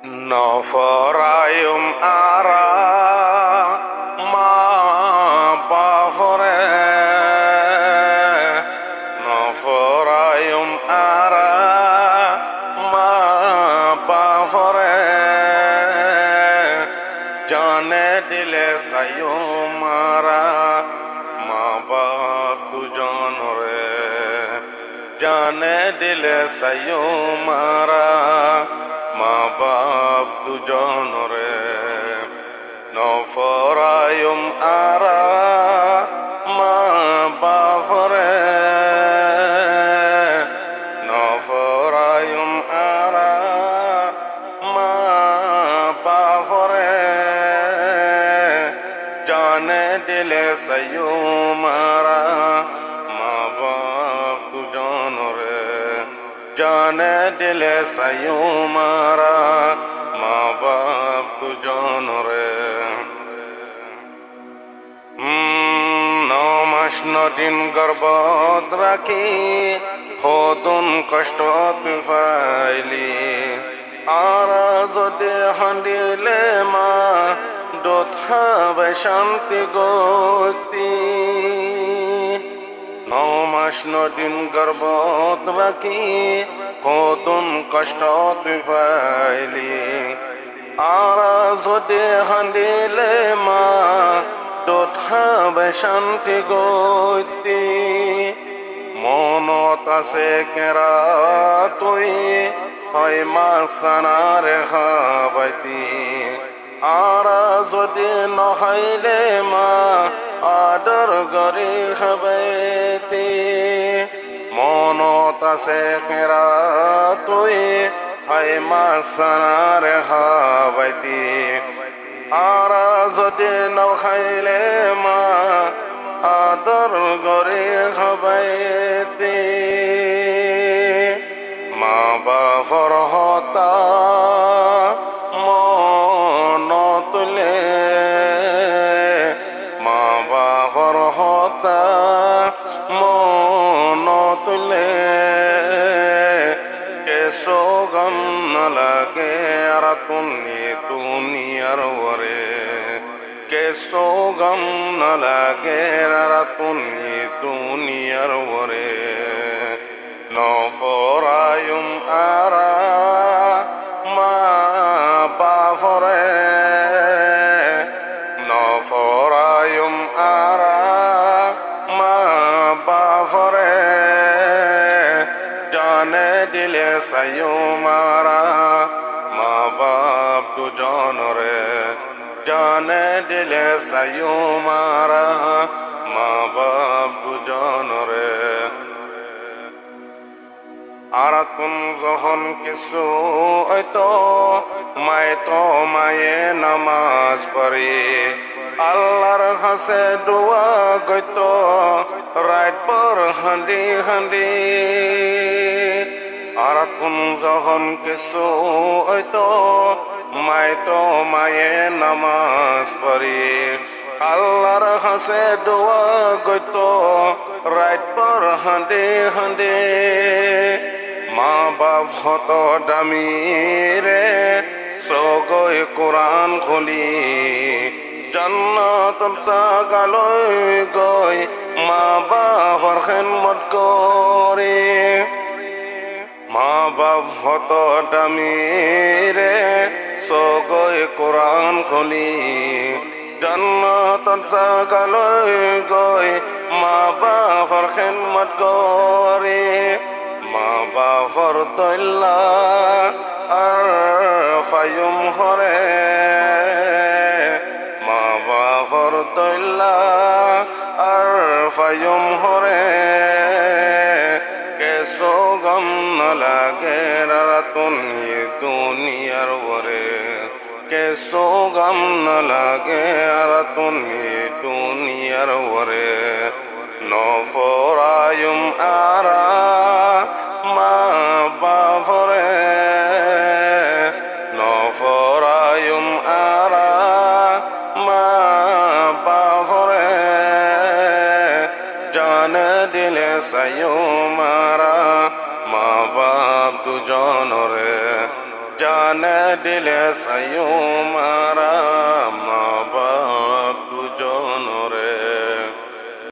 নফরায়ুম আরা মা বাফরে নফরায়ুম আরা মা বাফরে জানে দিলে সায়ুম আরা মা বাপ দুজন রে জানে দিলে সায়ুম আরা মা বাপ দুজন রে নফরায়ুম আরা মা বাপ রে নফরায়ুম আরা মা বাপ রে জানে দিলে সায়ুম আরা মা বাপ দুজন রে জানে দিলে সায়ুম আরা মা বাপ দুজন রে নমাস নদিন গর্ভত রাখি সদন কষ্ট পাইলি আর যদি হান্দিলে মা দোত হাবে শান্তি গতি নমাস নদিন গর্ভত রাখি সদন কষ্ট পাইলি আর যদি হান্দিলে মা দোত হাবে শান্তি গতি মনত আছে কেৰা তুই হয় মাছানাৰে খাবাইতি আর যদি নহাইলে মা আদর গৰি খাবাইতি মনত আছে কেৰা তুই হয় মাছানাৰে খাবাইতি আর যদি নখাইলে মা আদর গরে খাবাইতি মা বাপর হতা মন তুলে মা বাপর হতা মন তুলে কেশো গম নালাগে আর দুনিয়ার ওরে কেশো গম নালাগে আর দুনিয়ার ওরে নফরায়ুম আরা মা বাপরে নফরায়ুম আরা মা বাপরে জানে দিলে সায়ুম আরা মা বাপ দুজন রে জানে দিলে সায়ুম আরা মা বাপ দুজন রে আর তুম যখন কিছু হয়তো মায়ে নামাজ পড়ি আল্লাহর হাসে দোয়া গইত রাত পর হান্দি হান্দি আর তুম যখন কিছু হয়তো মায়ে নামাজ পড়ি আল্লাহর হাসে দোয়া গইত রাত পর হান্দি হান্দি মা বাপ হত দামি রে সগৈ কোরআন খুলি জান্নাত তাগালৈ গৈ মা বাপৰ খেদমত কৰি মা বাপ হত দামি রে সগৈ কোরআন খুলি জান্নাত জাগালৈ গৈ মা বাপৰ খেদমত কৰি মা বাপর তৈলা আর ফায়ুম হরে মা বাপর তৈলা আর ফায়ুম হরে কেশো গম নালাগে দুনিয়ার ওরে কেশো গম নালাগে দুনিয়ার ওরে নফরায়ুম আরা মা বাপরে নফরায়ুম আরা মা বাপরে জানে দিলে সায়ুম আরা মা বাপ দুজন রে ne dile sayumara